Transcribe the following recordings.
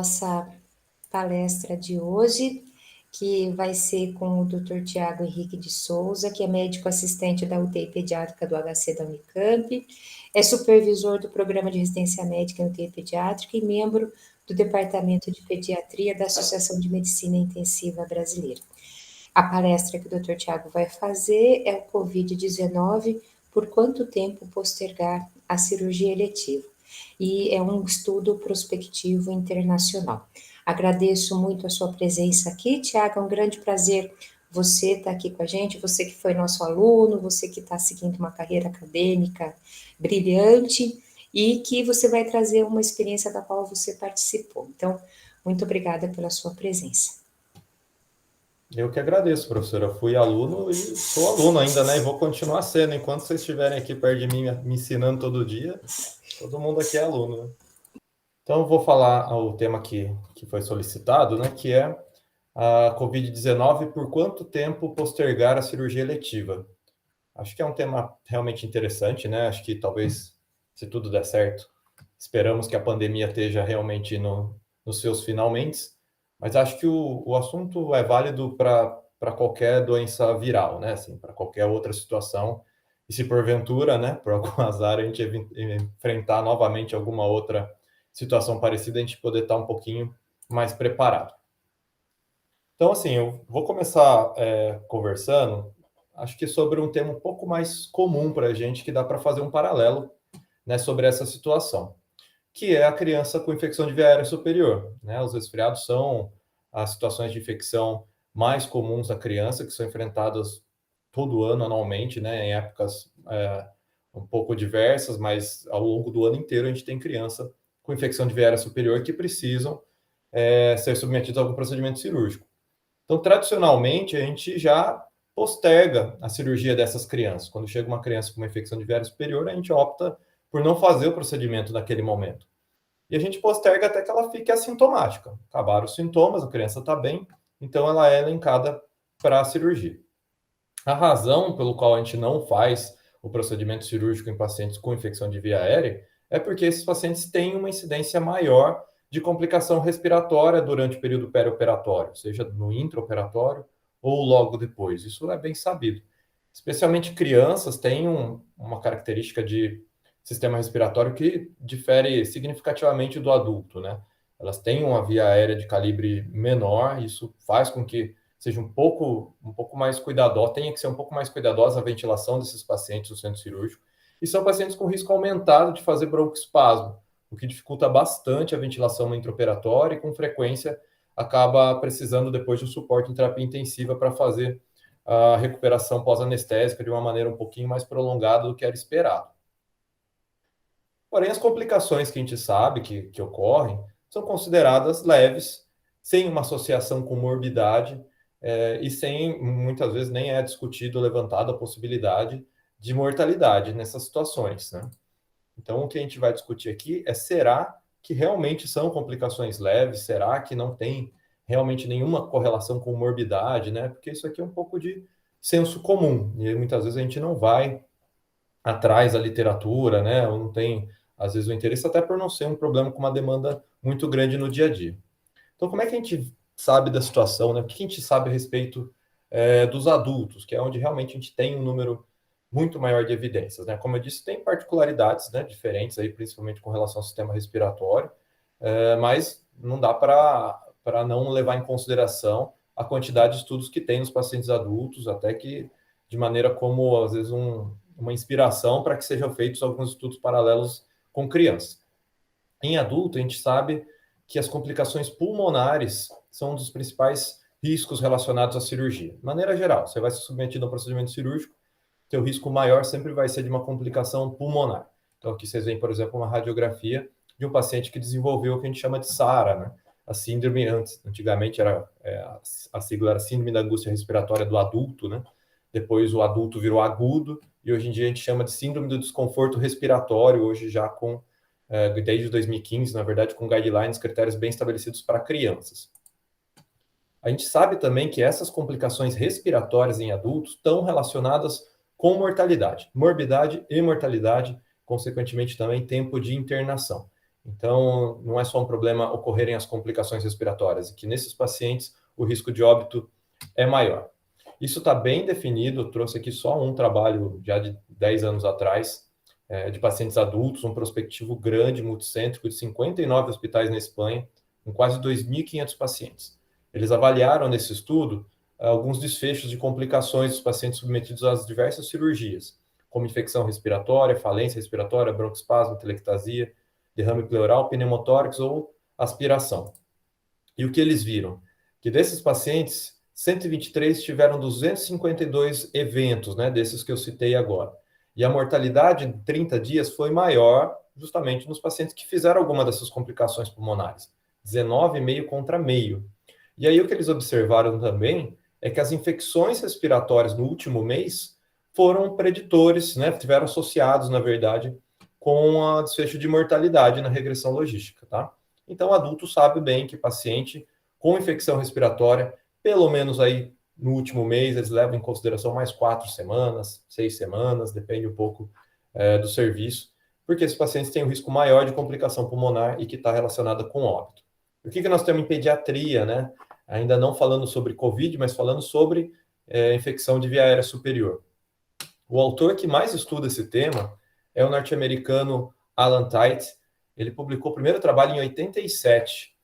Nossa palestra de hoje, que vai ser com o Dr. Tiago Henrique de Souza, que é médico assistente da UTI pediátrica do HC da Unicamp, é supervisor do programa de residência médica em UTI pediátrica e membro do Departamento de Pediatria da Associação de Medicina Intensiva Brasileira. A palestra que o Dr. Tiago vai fazer é o COVID-19, por quanto tempo postergar a cirurgia eletiva? E é um estudo prospectivo internacional. Agradeço muito a sua presença aqui, Tiago, é um grande prazer você estar aqui com a gente, você que foi nosso aluno, você que está seguindo uma carreira acadêmica brilhante e que você vai trazer uma experiência da qual você participou. Então, muito obrigada pela sua presença. Eu que agradeço, professora. Fui aluno e sou aluno ainda, né? E vou continuar sendo. Enquanto vocês estiverem aqui perto de mim, me ensinando todo dia, todo mundo aqui é aluno, né? Então, eu vou falar o tema que foi solicitado, né? Que é a COVID-19, por quanto tempo postergar a cirurgia eletiva? Acho que é um tema realmente interessante, né? Acho que talvez, se tudo der certo, esperamos que a pandemia esteja realmente nos seus finalmente, mas acho que o assunto é válido para qualquer doença viral, né? Assim, para qualquer outra situação. E se porventura, né, por algum azar, a gente enfrentar novamente alguma outra situação parecida, a gente poder estar um pouquinho mais preparado. Então, assim, eu vou começar conversando, acho que sobre um tema um pouco mais comum para a gente, que dá para fazer um paralelo, né, sobre essa situação, que é a criança com infecção de via aérea superior, né? Os resfriados são as situações de infecção mais comuns da criança, que são enfrentadas todo ano, anualmente, né, em épocas um pouco diversas, mas ao longo do ano inteiro a gente tem criança com infecção de via aérea superior que precisam ser submetidos a algum procedimento cirúrgico. Então, tradicionalmente, a gente já posterga a cirurgia dessas crianças. Quando chega uma criança com uma infecção de via aérea superior, a gente opta por não fazer o procedimento naquele momento. E a gente posterga até que ela fique assintomática. Acabaram os sintomas, a criança está bem, então ela é elencada para a cirurgia. A razão pelo qual a gente não faz o procedimento cirúrgico em pacientes com infecção de via aérea é porque esses pacientes têm uma incidência maior de complicação respiratória durante o período perioperatório, seja no intraoperatório ou logo depois. Isso é bem sabido. Especialmente crianças têm uma característica de sistema respiratório que difere significativamente do adulto, né? Elas têm uma via aérea de calibre menor, isso faz com que seja um pouco mais cuidadosa, tenha que ser um pouco mais cuidadosa a ventilação desses pacientes no centro cirúrgico. E são pacientes com risco aumentado de fazer broncoespasmo, o que dificulta bastante a ventilação intraoperatória e, com frequência, acaba precisando depois de um suporte em terapia intensiva para fazer a recuperação pós-anestésica de uma maneira um pouquinho mais prolongada do que era esperado. Porém, as complicações que a gente sabe que ocorrem são consideradas leves, sem uma associação com morbidade, e sem, muitas vezes, nem é discutido ou levantado a possibilidade de mortalidade nessas situações, né? Então, o que a gente vai discutir aqui é: será que realmente são complicações leves? Será que não tem realmente nenhuma correlação com morbidade, né? Porque isso aqui é um pouco de senso comum, e muitas vezes a gente não vai atrás da literatura, né? Ou não tem, às vezes, o interesse, até por não ser um problema com uma demanda muito grande no dia a dia. Então, como é que a gente sabe da situação, né? O que a gente sabe a respeito dos adultos, que é onde realmente a gente tem um número muito maior de evidências, né? Como eu disse, tem particularidades, né, diferentes aí, principalmente com relação ao sistema respiratório, mas não dá para não levar em consideração a quantidade de estudos que tem nos pacientes adultos, até que de maneira como, às vezes, uma inspiração para que sejam feitos alguns estudos paralelos com crianças. Em adulto, a gente sabe que as complicações pulmonares são um dos principais riscos relacionados à cirurgia. De maneira geral, você vai ser submetido a um procedimento cirúrgico, seu risco maior sempre vai ser de uma complicação pulmonar. Então, aqui vocês veem, por exemplo, uma radiografia de um paciente que desenvolveu o que a gente chama de SARA, né? A síndrome, antigamente a sigla era Síndrome da Angústia Respiratória do Adulto, né? Depois o adulto virou agudo, e hoje em dia a gente chama de Síndrome do Desconforto Respiratório, hoje já com desde 2015, na verdade, com guidelines, critérios bem estabelecidos para crianças. A gente sabe também que essas complicações respiratórias em adultos estão relacionadas com mortalidade, morbidade e mortalidade, consequentemente também tempo de internação. Então, não é só um problema ocorrerem as complicações respiratórias, e que nesses pacientes o risco de óbito é maior. Isso está bem definido, eu trouxe aqui só um trabalho já de 10 anos atrás, de pacientes adultos, um prospectivo grande, multicêntrico, de 59 hospitais na Espanha, com quase 2.500 pacientes. Eles avaliaram nesse estudo alguns desfechos de complicações dos pacientes submetidos às diversas cirurgias, como infecção respiratória, falência respiratória, broncoespasmo, telectasia, derrame pleural, pneumotórax ou aspiração. E o que eles viram? Que desses pacientes, 123 tiveram 252 eventos, né, desses que eu citei agora. E a mortalidade em 30 dias foi maior justamente nos pacientes que fizeram alguma dessas complicações pulmonares. 19,5 contra meio. E aí o que eles observaram também é que as infecções respiratórias no último mês foram preditores, né, tiveram associados, na verdade, com a desfecho de mortalidade na regressão logística, tá? Então, o adulto sabe bem que paciente com infecção respiratória, pelo menos aí no último mês, eles levam em consideração mais 4 semanas, 6 semanas, depende um pouco do serviço, porque esses pacientes têm um risco maior de complicação pulmonar e que está relacionada com óbito. O que nós temos em pediatria, né? Ainda não falando sobre Covid, mas falando sobre infecção de via aérea superior. O autor que mais estuda esse tema é o norte-americano Alan Tite. Ele publicou o primeiro trabalho em 87.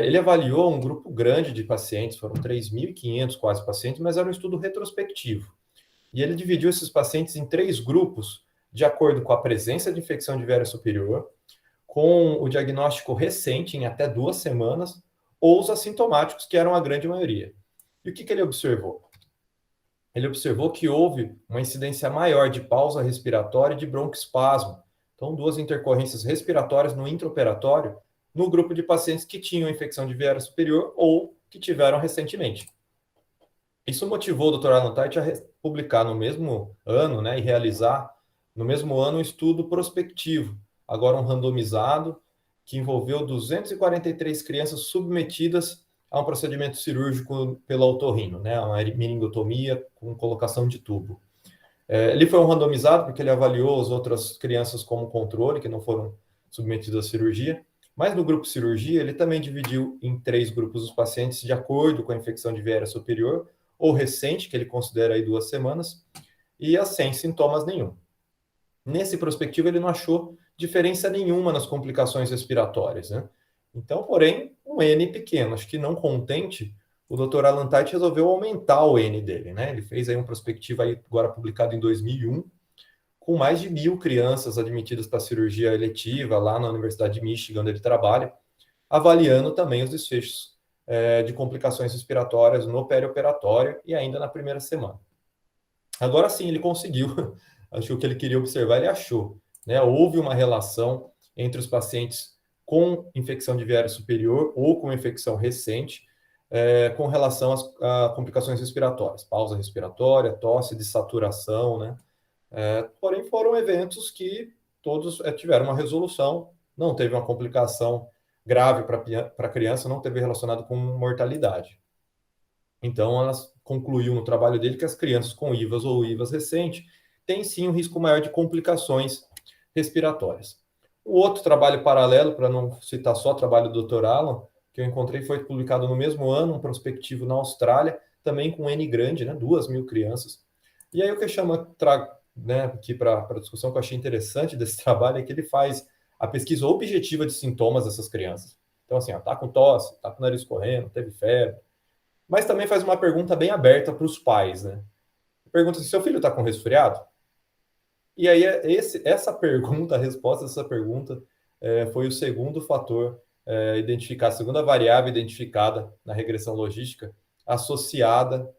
Ele avaliou um grupo grande de pacientes, foram 3.500 quase pacientes, mas era um estudo retrospectivo. E ele dividiu esses pacientes em 3 grupos, de acordo com a presença de infecção de via aérea superior, com o diagnóstico recente, em até 2 semanas, ou os assintomáticos, que eram a grande maioria. E o que ele observou? Ele observou que houve uma incidência maior de pausa respiratória e de broncoespasmo. Então, 2 intercorrências respiratórias no intraoperatório no grupo de pacientes que tinham infecção de via aérea superior ou que tiveram recentemente. Isso motivou o Dr. Alan Tite a publicar no mesmo ano, né, e realizar no mesmo ano um estudo prospectivo, agora um randomizado, que envolveu 243 crianças submetidas a um procedimento cirúrgico pelo otorrino, né, uma meningotomia com colocação de tubo. Ele foi um randomizado porque ele avaliou as outras crianças como controle, que não foram submetidas à cirurgia, mas no grupo cirurgia ele também dividiu em 3 grupos os pacientes de acordo com a infecção de via aérea superior, ou recente, que ele considera aí 2 semanas, e as sem sintomas nenhum. Nesse prospectivo ele não achou diferença nenhuma nas complicações respiratórias, né? Então, porém, um N pequeno, acho que não contente, o Dr. Alan Tite resolveu aumentar o N dele, né? Ele fez aí um prospectivo aí, agora publicado em 2001, com mais de 1.000 crianças admitidas para cirurgia eletiva lá na Universidade de Michigan, onde ele trabalha, avaliando também os desfechos de complicações respiratórias no perioperatório e ainda na primeira semana. Agora sim, ele conseguiu, acho que o que ele queria observar, ele achou, né? Houve uma relação entre os pacientes com infecção de via aérea superior ou com infecção recente, com relação a complicações respiratórias, pausa respiratória, tosse, dessaturação, né? Porém, foram eventos que todos tiveram uma resolução, não teve uma complicação grave para a criança, não teve relacionado com mortalidade. Então, elas concluiu no trabalho dele que as crianças com IVAs ou IVAs recente têm sim um risco maior de complicações respiratórias. O outro trabalho paralelo, para não citar só o trabalho do Dr. Alan, que eu encontrei, foi publicado no mesmo ano, um prospectivo na Austrália, também com N grande, né, 2.000 crianças. E aí o que eu trago, né, aqui para a discussão, que eu achei interessante desse trabalho, é que ele faz a pesquisa objetiva de sintomas dessas crianças. Então, assim, ó, tá com tosse, tá com o nariz correndo, teve febre, mas também faz uma pergunta bem aberta para os pais, né? Pergunta se seu filho está com resfriado? E aí, essa pergunta, a resposta dessa pergunta foi o segundo fator identificado, a segunda variável identificada na regressão logística associada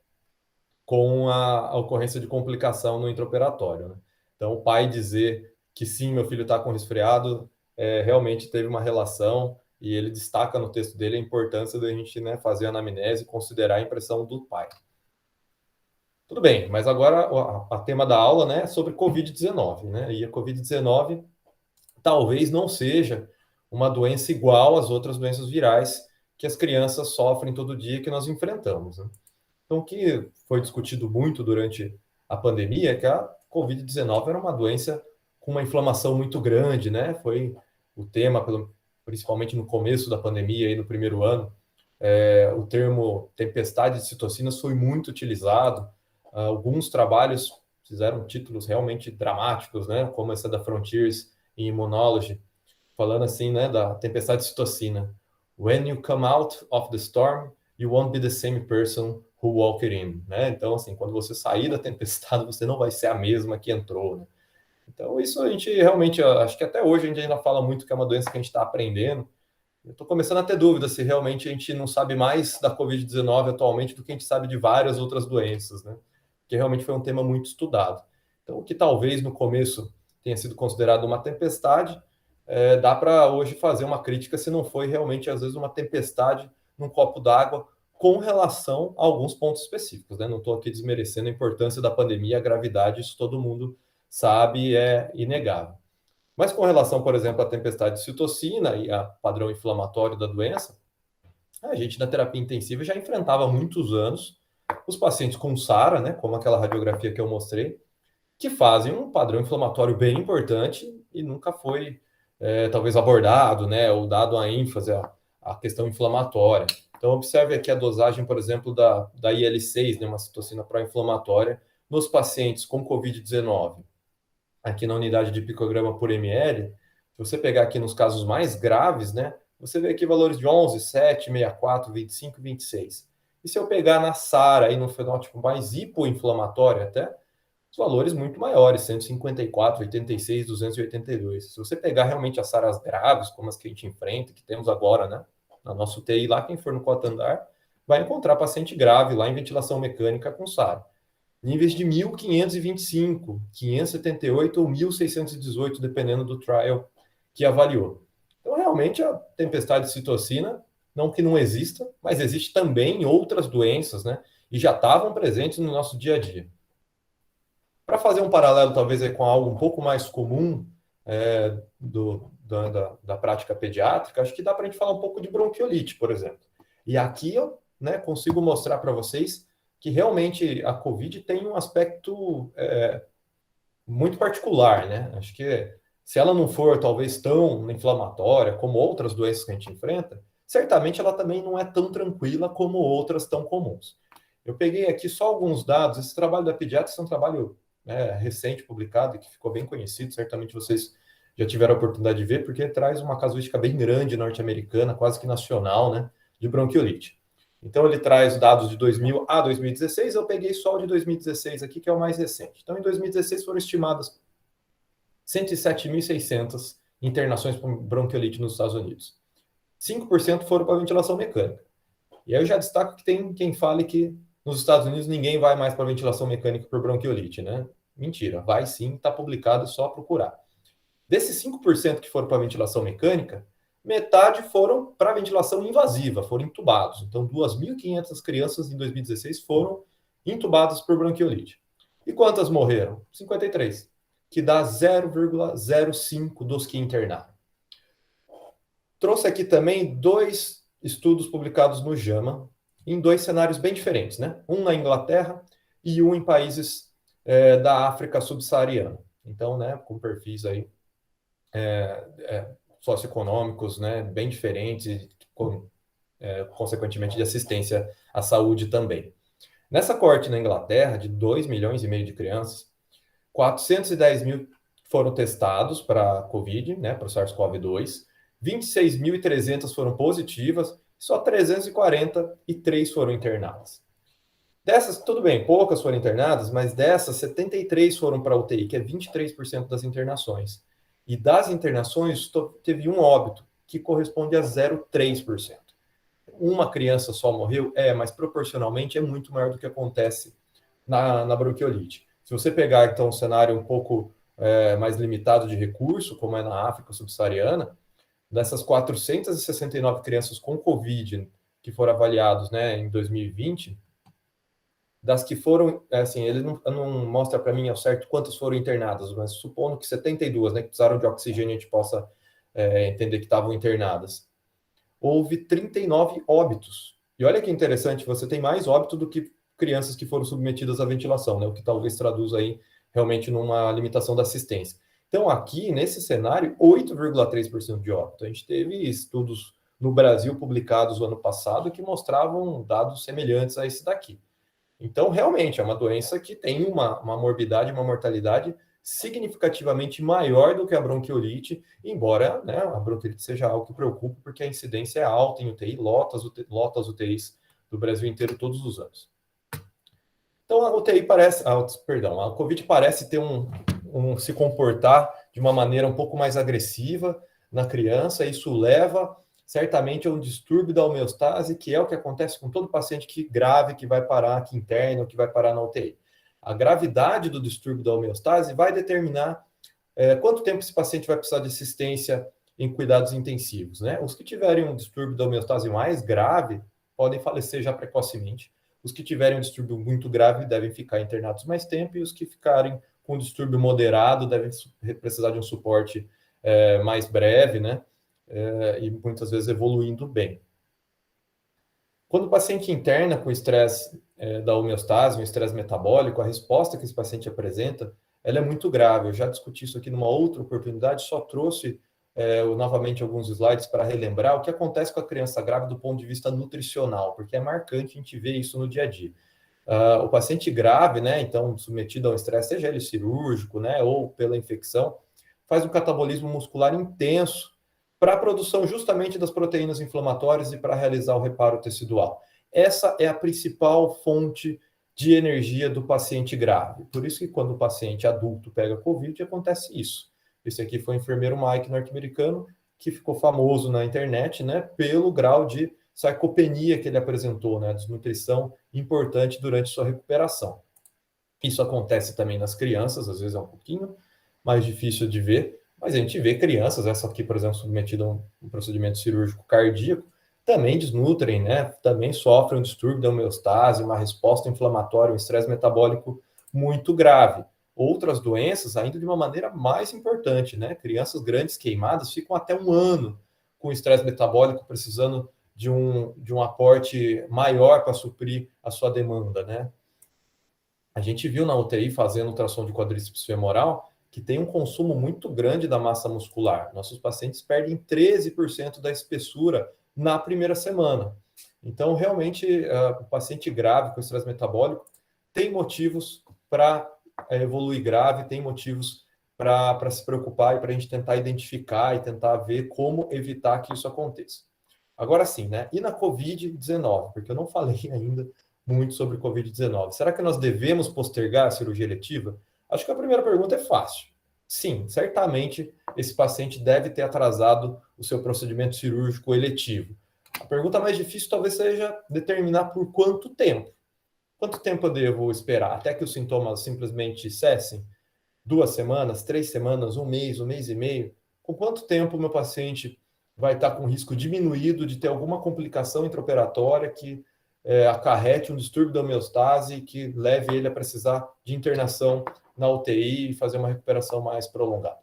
com a ocorrência de complicação no intraoperatório, né? Então, o pai dizer que sim, meu filho está com resfriado, realmente teve uma relação, e ele destaca no texto dele a importância da gente, né, fazer a anamnese e considerar a impressão do pai. Tudo bem, mas agora a tema da aula, né, é sobre Covid-19, né? E a Covid-19 talvez não seja uma doença igual às outras doenças virais que as crianças sofrem todo dia, que nós enfrentamos, né? Então, o que foi discutido muito durante a pandemia é que a Covid-19 era uma doença com uma inflamação muito grande, né? Foi o tema, principalmente no começo da pandemia, aí no primeiro ano, o termo tempestade de citocinas foi muito utilizado. Alguns trabalhos fizeram títulos realmente dramáticos, né, como essa da Frontiers in Immunology, falando assim, né, da tempestade de citocina. When you come out of the storm, you won't be the same person who walked in, né? Então, assim, quando você sair da tempestade, você não vai ser a mesma que entrou, né? Então, isso a gente realmente, acho que até hoje a gente ainda fala muito que é uma doença que a gente está aprendendo. Eu estou começando a ter dúvida se realmente a gente não sabe mais da Covid-19 atualmente do que a gente sabe de várias outras doenças, né? Porque realmente foi um tema muito estudado. Então, o que talvez no começo tenha sido considerado uma tempestade, dá para hoje fazer uma crítica se não foi realmente, às vezes, uma tempestade num copo d'água com relação a alguns pontos específicos, né? Não estou aqui desmerecendo a importância da pandemia, a gravidade, isso todo mundo sabe e é inegável. Mas com relação, por exemplo, à tempestade de citocina e a padrão inflamatório da doença, a gente na terapia intensiva já enfrentava há muitos anos os pacientes com SARA, né, como aquela radiografia que eu mostrei, que fazem um padrão inflamatório bem importante e nunca foi, talvez, abordado, né, ou dado a ênfase à questão inflamatória. Então, observe aqui a dosagem, por exemplo, da IL-6, né, uma citocina pró-inflamatória, nos pacientes com Covid-19. Aqui na unidade de picograma por ml, se você pegar aqui nos casos mais graves, né, você vê aqui valores de 11, 7, 64, 25 e 26. E se eu pegar na SARA, aí no fenótipo mais hipoinflamatório até, os valores muito maiores, 154, 86, 282. Se você pegar realmente as SARAs graves, como as que a gente enfrenta, que temos agora, né, na nossa UTI lá, quem for no quarto andar, vai encontrar paciente grave lá em ventilação mecânica com SARA. Níveis de 1.525, 578 ou 1.618, dependendo do trial que avaliou. Então, realmente, a tempestade de citocina, não que não exista, mas existe também em outras doenças, né? E já estavam presentes no nosso dia a dia. Para fazer um paralelo, talvez, com algo um pouco mais comum da prática pediátrica, acho que dá para a gente falar um pouco de bronquiolite, por exemplo. E aqui eu, né, consigo mostrar para vocês que realmente a COVID tem um aspecto muito particular, né? Acho que se ela não for talvez tão inflamatória como outras doenças que a gente enfrenta, certamente ela também não é tão tranquila como outras tão comuns. Eu peguei aqui só alguns dados. Esse trabalho da Pediatrics é um trabalho recente publicado e que ficou bem conhecido. Certamente vocês já tiveram a oportunidade de ver, porque traz uma casuística bem grande norte-americana, quase que nacional, né, de bronquiolite. Então, ele traz dados de 2000 a 2016, eu peguei só o de 2016 aqui, que é o mais recente. Então, em 2016 foram estimadas 107.600 internações por bronquiolite nos Estados Unidos. 5% foram para ventilação mecânica. E aí eu já destaco que tem quem fale que nos Estados Unidos ninguém vai mais para ventilação mecânica por bronquiolite, né? Mentira, vai sim, está publicado, é só procurar. Desses 5% que foram para ventilação mecânica, metade foram para ventilação invasiva, foram entubados. Então, 2.500 crianças em 2016 foram entubadas por bronquiolite. E quantas morreram? 53, que dá 0,05 dos que internaram. Trouxe aqui também 2 estudos publicados no JAMA, em 2 cenários bem diferentes, né? Um na Inglaterra e um em países da África subsaariana. Então, né, com perfis aí socioeconômicos, né, bem diferentes e, consequentemente, de assistência à saúde também. Nessa coorte na Inglaterra, de 2,5 milhões de crianças, 410 mil foram testados para COVID, né, para o SARS-CoV-2, 26.300 foram positivas, só 343 foram internadas. Dessas, tudo bem, poucas foram internadas, mas dessas, 73 foram para a UTI, que é 23% das internações. E das internações, teve um óbito, que corresponde a 0,3%. Uma criança só morreu? Mas proporcionalmente é muito maior do que acontece na bronquiolite. Se você pegar, então, um cenário um pouco mais limitado de recurso, como é na África subsaariana, dessas 469 crianças com Covid que foram avaliados, né, em 2020, das que foram, assim, ele não mostra para mim ao certo quantas foram internadas, mas supondo que 72, né, que precisaram de oxigênio, a gente possa entender que estavam internadas. Houve 39 óbitos. E olha que interessante, você tem mais óbito do que crianças que foram submetidas à ventilação, né, o que talvez traduza aí realmente numa limitação da assistência. Então, aqui, nesse cenário, 8,3% de óbito. A gente teve estudos no Brasil publicados no ano passado que mostravam dados semelhantes a esse daqui. Então, realmente, é uma doença que tem uma morbidade, uma mortalidade significativamente maior do que a bronquiolite, embora, né, a bronquiolite seja algo que preocupa, porque a incidência é alta em UTI, lota as UTIs do Brasil inteiro todos os anos. Então, a UTI parece, a Covid parece ter se comportar de uma maneira um pouco mais agressiva na criança, isso leva certamente a um distúrbio da homeostase, que é o que acontece com todo paciente grave que vai parar, que interna ou que vai parar na UTI. A gravidade do distúrbio da homeostase vai determinar quanto tempo esse paciente vai precisar de assistência em cuidados intensivos, né? Os que tiverem um distúrbio da homeostase mais grave podem falecer já precocemente. Os que tiverem um distúrbio muito grave devem ficar internados mais tempo, e os que ficarem com um distúrbio moderado devem precisar de um suporte mais breve, né? E muitas vezes evoluindo bem. Quando o paciente interna com estresse da homeostase, um estresse metabólico, a resposta que esse paciente apresenta, ela é muito grave. Eu já discuti isso aqui numa outra oportunidade, só trouxe novamente alguns slides para relembrar o que acontece com a criança grávida do ponto de vista nutricional, porque é marcante a gente ver isso no dia a dia. O paciente grave, né, então submetido ao estresse, seja ele cirúrgico, né, ou pela infecção, faz um catabolismo muscular intenso para a produção justamente das proteínas inflamatórias e para realizar o reparo tecidual. Essa é a principal fonte de energia do paciente grave. Por isso que quando o paciente adulto pega Covid, acontece isso. Esse aqui foi o enfermeiro Mike, norte-americano, que ficou famoso na internet, né, pelo grau de sarcopenia que ele apresentou, né, desnutrição importante durante sua recuperação. Isso acontece também nas crianças, às vezes é um pouquinho mais difícil de ver, mas a gente vê crianças, essa aqui, por exemplo, submetida a um procedimento cirúrgico cardíaco, também desnutrem, né? Também sofrem um distúrbio da homeostase, uma resposta inflamatória, um estresse metabólico muito grave. Outras doenças, ainda de uma maneira mais importante, né? Crianças grandes queimadas ficam até um ano com estresse metabólico, precisando de um aporte maior para suprir a sua demanda, né? A gente viu na UTI, fazendo ultrassom de quadríceps femoral, que tem um consumo muito grande da massa muscular. Nossos pacientes perdem 13% da espessura na primeira semana. Então, realmente, o paciente grave com estresse metabólico tem motivos para evoluir grave, tem motivos para se preocupar e para a gente tentar identificar e tentar ver como evitar que isso aconteça. Agora sim, né? E na Covid-19? Porque eu não falei ainda muito sobre Covid-19. Será que nós devemos postergar a cirurgia eletiva? Acho que a primeira pergunta é fácil. Sim, certamente esse paciente deve ter atrasado o seu procedimento cirúrgico eletivo. A pergunta mais difícil talvez seja determinar por quanto tempo. Quanto tempo eu devo esperar? Até que os sintomas simplesmente cessem? 2 semanas, 3 semanas, um mês e meio? Com quanto tempo o meu paciente vai estar com risco diminuído de ter alguma complicação intraoperatória que acarrete um distúrbio da homeostase que leve ele a precisar de internação na UTI e fazer uma recuperação mais prolongada?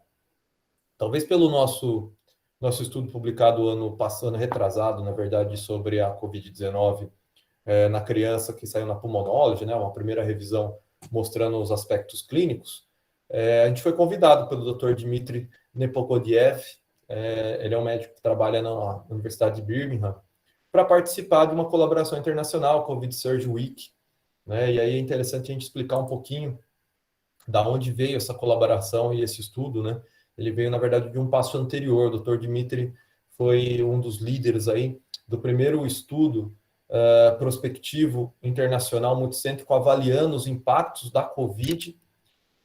Talvez pelo nosso estudo publicado ano passado, retrasado, na verdade, sobre a Covid-19 na criança, que saiu na Pulmonology, né, uma primeira revisão mostrando os aspectos clínicos, a gente foi convidado pelo Dr. Dmitry Nepokodiev, ele é um médico que trabalha na Universidade de Birmingham, para participar de uma colaboração internacional, Covid Surge Week, né? E aí é interessante a gente explicar um pouquinho da onde veio essa colaboração e esse estudo, né? Ele veio, na verdade, de um passo anterior. O Dr. Dmitry foi um dos líderes aí do primeiro estudo prospectivo internacional multicêntrico avaliando os impactos da Covid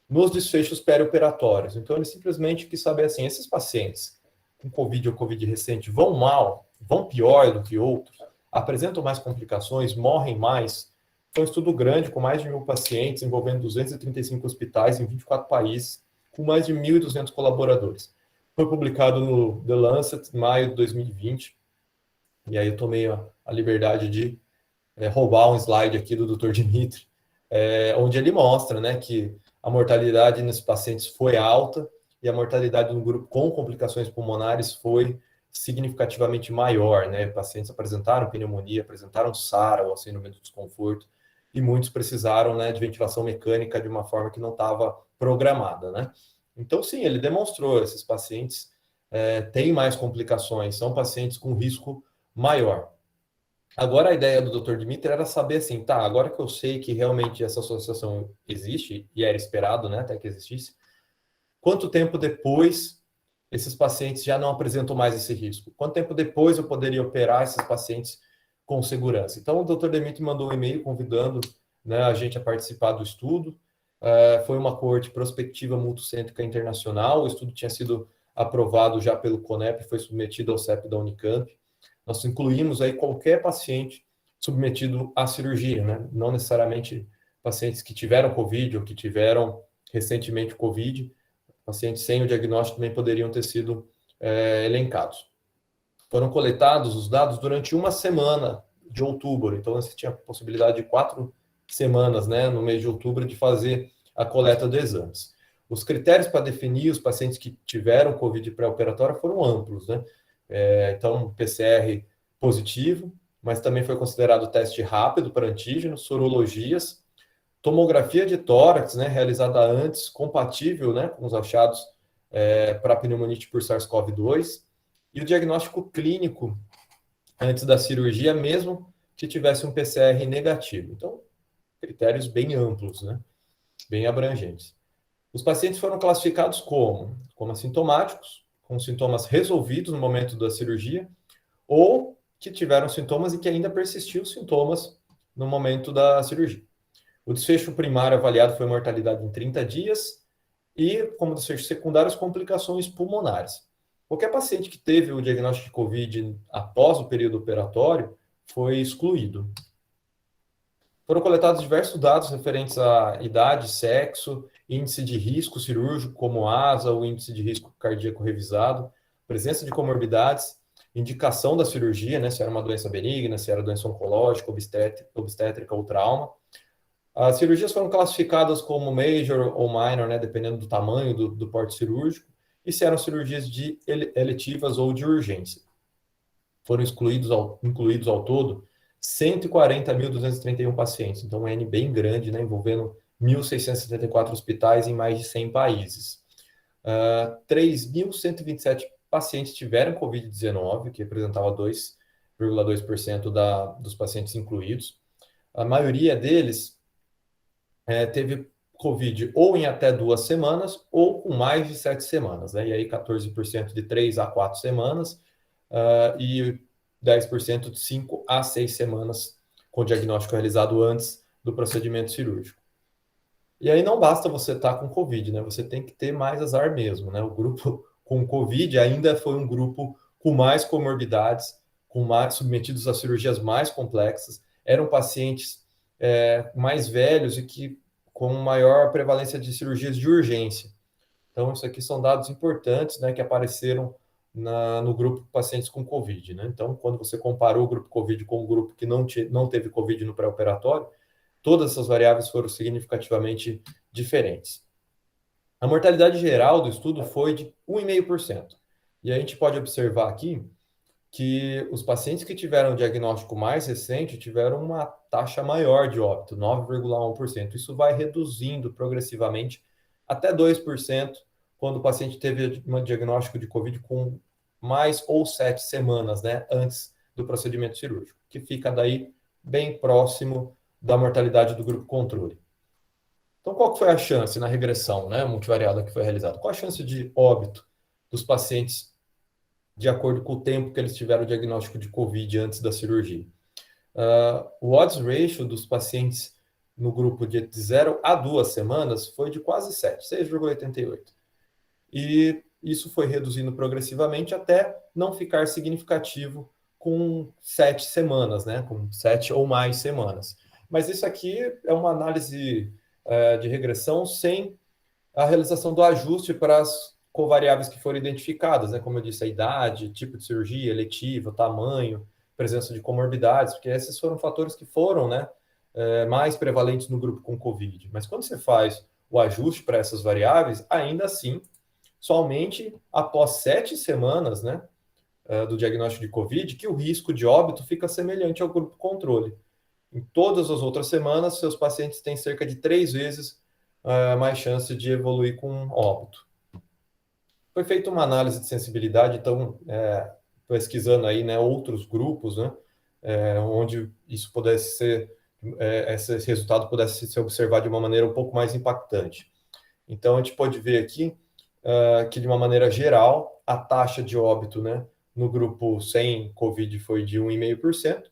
nos desfechos perioperatórios. Então, ele simplesmente quis saber assim, esses pacientes com Covid ou Covid recente vão mal, vão pior do que outros, apresentam mais complicações, morrem mais. Foi um estudo grande, com mais de 1.000 pacientes, envolvendo 235 hospitais em 24 países, com mais de 1.200 colaboradores. Foi publicado no The Lancet, em maio de 2020, e aí eu tomei a liberdade de roubar um slide aqui do Dr. Dmitry, onde ele mostra, né, que a mortalidade nesses pacientes foi alta e a mortalidade no grupo com complicações pulmonares foi significativamente maior, né? Pacientes apresentaram pneumonia, apresentaram SARA, ou síndrome do desconforto, e muitos precisaram, né, de ventilação mecânica de uma forma que não estava programada, né? Então, sim, ele demonstrou, esses pacientes têm mais complicações, são pacientes com risco maior. Agora, a ideia do Dr. Dmitry era saber assim, tá, agora que eu sei que realmente essa associação existe, e era esperado, né, até que existisse, quanto tempo depois esses pacientes já não apresentam mais esse risco? Quanto tempo depois eu poderia operar esses pacientes com segurança? Então, o Dr. Dmitry mandou um e-mail convidando, né, a gente a participar do estudo. Foi uma coorte prospectiva multicêntrica internacional. O estudo tinha sido aprovado já pelo CONEP, foi submetido ao CEP da Unicamp. Nós incluímos aí qualquer paciente submetido à cirurgia, né? Não necessariamente pacientes que tiveram COVID ou que tiveram recentemente COVID, pacientes sem o diagnóstico também poderiam ter sido elencados. Foram coletados os dados durante uma semana de outubro, então você tinha a possibilidade de 4 semanas, né, no mês de outubro, de fazer a coleta de exames. Os critérios para definir os pacientes que tiveram COVID pré-operatório foram amplos, né? Então, PCR positivo, mas também foi considerado teste rápido para antígenos, sorologias, tomografia de tórax, né, realizada antes, compatível, né, com os achados para pneumonite por SARS-CoV-2, e o diagnóstico clínico antes da cirurgia, mesmo que tivesse um PCR negativo. Então, critérios bem amplos, né, bem abrangentes. Os pacientes foram classificados como assintomáticos, com sintomas resolvidos no momento da cirurgia, ou que tiveram sintomas e que ainda persistiu sintomas no momento da cirurgia. O desfecho primário avaliado foi mortalidade em 30 dias e, como desfecho secundário, as complicações pulmonares. Qualquer paciente que teve o diagnóstico de COVID após o período operatório foi excluído. Foram coletados diversos dados referentes à idade, sexo, índice de risco cirúrgico, como ASA, o índice de risco cardíaco revisado, presença de comorbidades, indicação da cirurgia, né, se era uma doença benigna, se era doença oncológica, obstétrica ou trauma. As cirurgias foram classificadas como major ou minor, né, dependendo do tamanho do porte cirúrgico, e se eram cirurgias eletivas ou de urgência. Foram incluídos ao todo 140.231 pacientes, então um N bem grande, né, envolvendo 1.674 hospitais em mais de 100 países. 3.127 pacientes tiveram Covid-19, que representava 2,2% dos pacientes incluídos. A maioria deles teve Covid ou em até 2 semanas ou com mais de 7 semanas, né? E aí 14% de 3 a 4 semanas e 10% de 5 a 6 semanas com diagnóstico realizado antes do procedimento cirúrgico. E aí não basta você estar com Covid, né? Você tem que ter mais azar mesmo, né? O grupo com Covid ainda foi um grupo com mais comorbidades, submetidos a cirurgias mais complexas, eram pacientes mais velhos e que com maior prevalência de cirurgias de urgência. Então, isso aqui são dados importantes, né, que apareceram no grupo de pacientes com COVID, né? Então, quando você comparou o grupo COVID com o grupo que não teve COVID no pré-operatório, todas essas variáveis foram significativamente diferentes. A mortalidade geral do estudo foi de 1,5%. E a gente pode observar aqui que os pacientes que tiveram o diagnóstico mais recente tiveram uma taxa maior de óbito, 9,1%. Isso vai reduzindo progressivamente até 2% quando o paciente teve um diagnóstico de COVID com mais ou 7 semanas, né, antes do procedimento cirúrgico, que fica daí bem próximo da mortalidade do grupo controle. Então, qual foi a chance na regressão, né, multivariada que foi realizada? Qual a chance de óbito dos pacientes de acordo com o tempo que eles tiveram o diagnóstico de COVID antes da cirurgia? O odds ratio dos pacientes no grupo de 0 a 2 semanas foi de quase 7, 6,88. E isso foi reduzindo progressivamente até não ficar significativo com 7 semanas, né? Com 7 ou mais semanas. Mas isso aqui é uma análise de regressão sem a realização do ajuste para as covariáveis que foram identificadas, né? Como eu disse, a idade, tipo de cirurgia, eletiva, tamanho, presença de comorbidades, porque esses foram fatores que foram, né, mais prevalentes no grupo com COVID. Mas quando você faz o ajuste para essas variáveis, ainda assim, somente após 7 semanas, né, do diagnóstico de COVID, que o risco de óbito fica semelhante ao grupo controle. Em todas as outras semanas, seus pacientes têm cerca de 3 vezes mais chance de evoluir com óbito. Foi feita uma análise de sensibilidade, então, pesquisando aí, né, outros grupos, né, onde isso pudesse ser, esse resultado pudesse ser observado de uma maneira um pouco mais impactante. Então, a gente pode ver aqui que, de uma maneira geral, a taxa de óbito, né, no grupo sem Covid foi de 1,5%,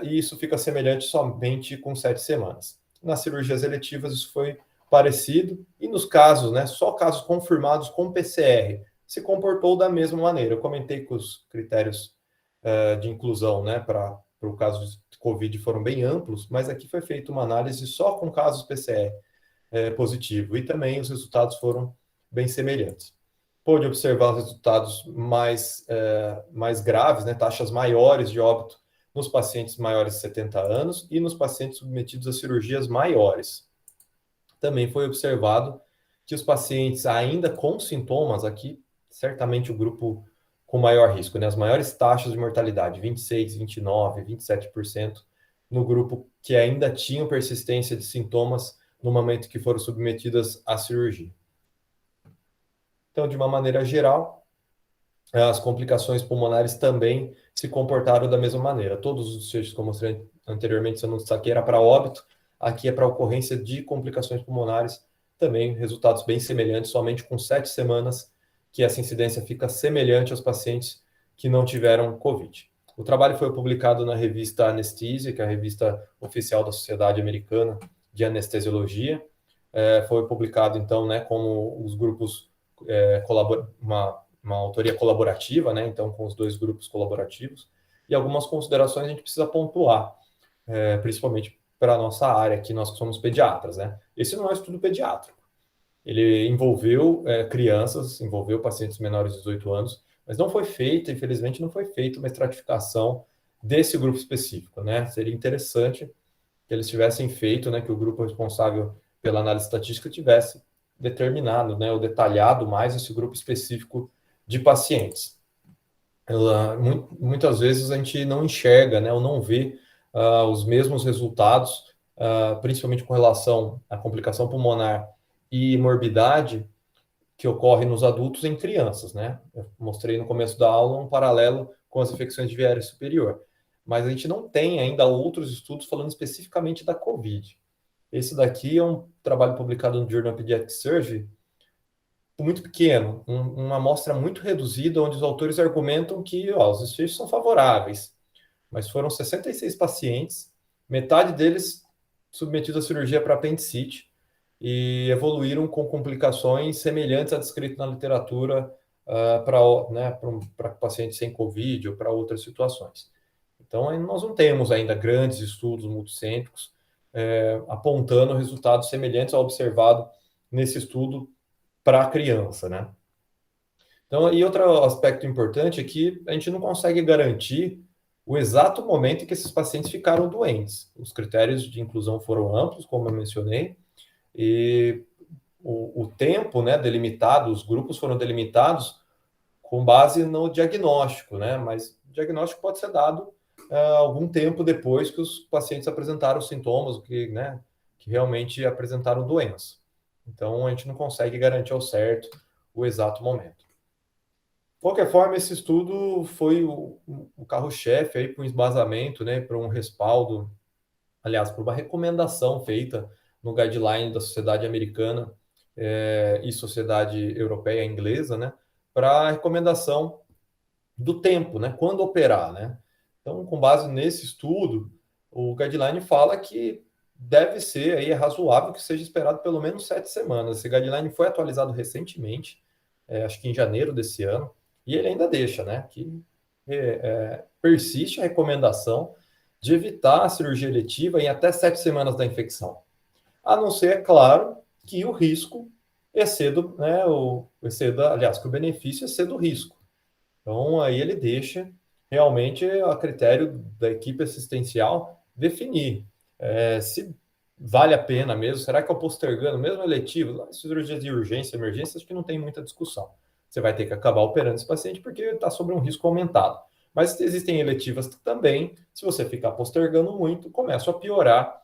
e isso fica semelhante somente com 7 semanas. Nas cirurgias eletivas, isso foi parecido, e nos casos, né, só casos confirmados com PCR, se comportou da mesma maneira. Eu comentei que os critérios de inclusão, né, para o caso de Covid foram bem amplos, mas aqui foi feita uma análise só com casos PCR positivo, e também os resultados foram bem semelhantes. Pôde observar os resultados mais graves, né, taxas maiores de óbito nos pacientes maiores de 70 anos e nos pacientes submetidos a cirurgias maiores. Também foi observado que os pacientes ainda com sintomas, aqui, certamente o grupo com maior risco, né, as maiores taxas de mortalidade, 26, 29, 27%, no grupo que ainda tinham persistência de sintomas no momento que foram submetidas à cirurgia. Então, de uma maneira geral, as complicações pulmonares também se comportaram da mesma maneira. Todos os desfechos que eu mostrei anteriormente, se eu não destaquei, era para óbito, aqui é para ocorrência de complicações pulmonares, também resultados bem semelhantes, somente com 7 semanas que essa incidência fica semelhante aos pacientes que não tiveram Covid. O trabalho foi publicado na revista Anesthesia, que é a revista oficial da Sociedade Americana de Anestesiologia. Foi publicado, então, né, como os grupos uma autoria colaborativa, né, então, com os dois grupos colaborativos, e algumas considerações a gente precisa pontuar, principalmente para a nossa área, que nós somos pediatras, né. Esse não é um estudo pediátrico. Ele envolveu crianças, envolveu pacientes menores de 18 anos, mas não foi feita, infelizmente, não foi feita uma estratificação desse grupo específico, né? Seria interessante que eles tivessem feito, né, que o grupo responsável pela análise estatística tivesse determinado, né, ou detalhado mais esse grupo específico de pacientes. Muitas vezes a gente não enxerga, né, ou não vê os mesmos resultados, principalmente com relação à complicação pulmonar e morbidade que ocorre nos adultos em crianças, né? Eu mostrei no começo da aula um paralelo com as infecções de via aérea superior, mas a gente não tem ainda outros estudos falando especificamente da COVID. Esse daqui é um trabalho publicado no Journal of Pediatric Surgery, muito pequeno, uma amostra muito reduzida, onde os autores argumentam que os desfechos são favoráveis, mas foram 66 pacientes, metade deles submetidos à cirurgia para apendicite, e evoluíram com complicações semelhantes a descrito na literatura para pacientes sem Covid ou para outras situações. Então, nós não temos ainda grandes estudos multicêntricos apontando resultados semelhantes ao observado nesse estudo para a criança, né? Então, e outro aspecto importante é que a gente não consegue garantir o exato momento em que esses pacientes ficaram doentes. Os critérios de inclusão foram amplos, como eu mencionei, e o tempo, né, delimitado, os grupos foram delimitados com base no diagnóstico, né? Mas o diagnóstico pode ser dado algum tempo depois que os pacientes apresentaram sintomas, que realmente apresentaram doença. Então, a gente não consegue garantir ao certo o exato momento. De qualquer forma, esse estudo foi o carro-chefe aí para um embasamento, né, para um respaldo, aliás, para uma recomendação feita no guideline da Sociedade Americana e Sociedade Europeia Inglesa, né, para a recomendação do tempo, né, quando operar, né. Então, com base nesse estudo, o guideline fala que deve ser aí, é razoável que seja esperado pelo menos 7 semanas. Esse guideline foi atualizado recentemente, acho que em janeiro desse ano, e ele ainda deixa, né, que persiste a recomendação de evitar a cirurgia eletiva em até 7 semanas da infecção. A não ser, é claro, que o risco exceda, né, aliás, que o benefício exceda o risco. Então, aí ele deixa realmente a critério da equipe assistencial definir se vale a pena mesmo, será que eu postergando, mesmo eletivo, cirurgias de urgência, emergência, acho que não tem muita discussão. Você vai ter que acabar operando esse paciente porque está sobre um risco aumentado. Mas existem eletivas que também, se você ficar postergando muito, começam a piorar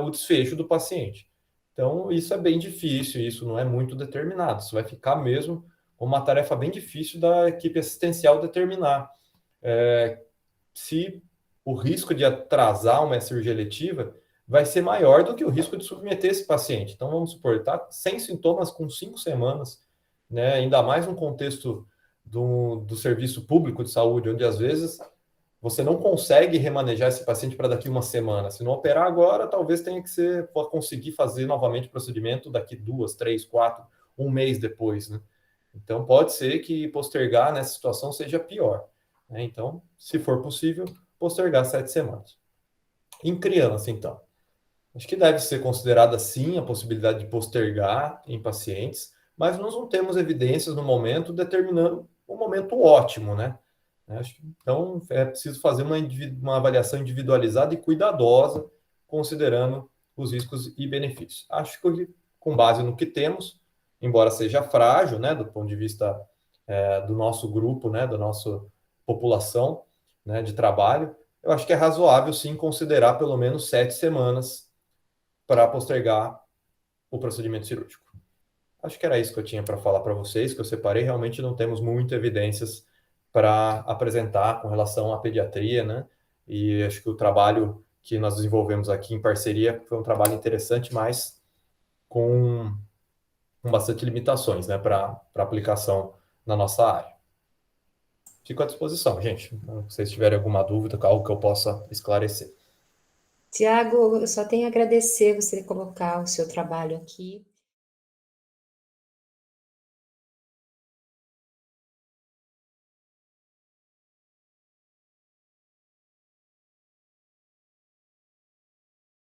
o desfecho do paciente. Então, isso é bem difícil, isso não é muito determinado. Isso vai ficar mesmo uma tarefa bem difícil da equipe assistencial determinar se o risco de atrasar uma cirurgia eletiva vai ser maior do que o risco de submeter esse paciente. Então, vamos supor, está sem sintomas com 5 semanas, né? Ainda mais no contexto do serviço público de saúde, onde às vezes você não consegue remanejar esse paciente para daqui uma semana. Se não operar agora, talvez tenha que ser para conseguir fazer novamente o procedimento daqui 2, 3, 4, um mês depois, né? Então, pode ser que postergar nessa situação seja pior, né? Então, se for possível, postergar 7 semanas. Em criança, então, acho que deve ser considerada sim a possibilidade de postergar em pacientes, mas nós não temos evidências no momento determinando um momento ótimo, né? Então, é preciso fazer uma avaliação individualizada e cuidadosa, considerando os riscos e benefícios. Acho que, com base no que temos, embora seja frágil, né, do ponto de vista do nosso grupo, né, da nossa população, né, de trabalho, eu acho que é razoável, sim, considerar pelo menos 7 semanas para postergar o procedimento cirúrgico. Acho que era isso que eu tinha para falar para vocês, que eu separei. Realmente não temos muitas evidências para apresentar com relação à pediatria, né? E acho que o trabalho que nós desenvolvemos aqui em parceria foi um trabalho interessante, mas com bastante limitações, né, para aplicação na nossa área. Fico à disposição, gente. Se vocês tiverem alguma dúvida, algo que eu possa esclarecer. Tiago, eu só tenho a agradecer você colocar o seu trabalho aqui.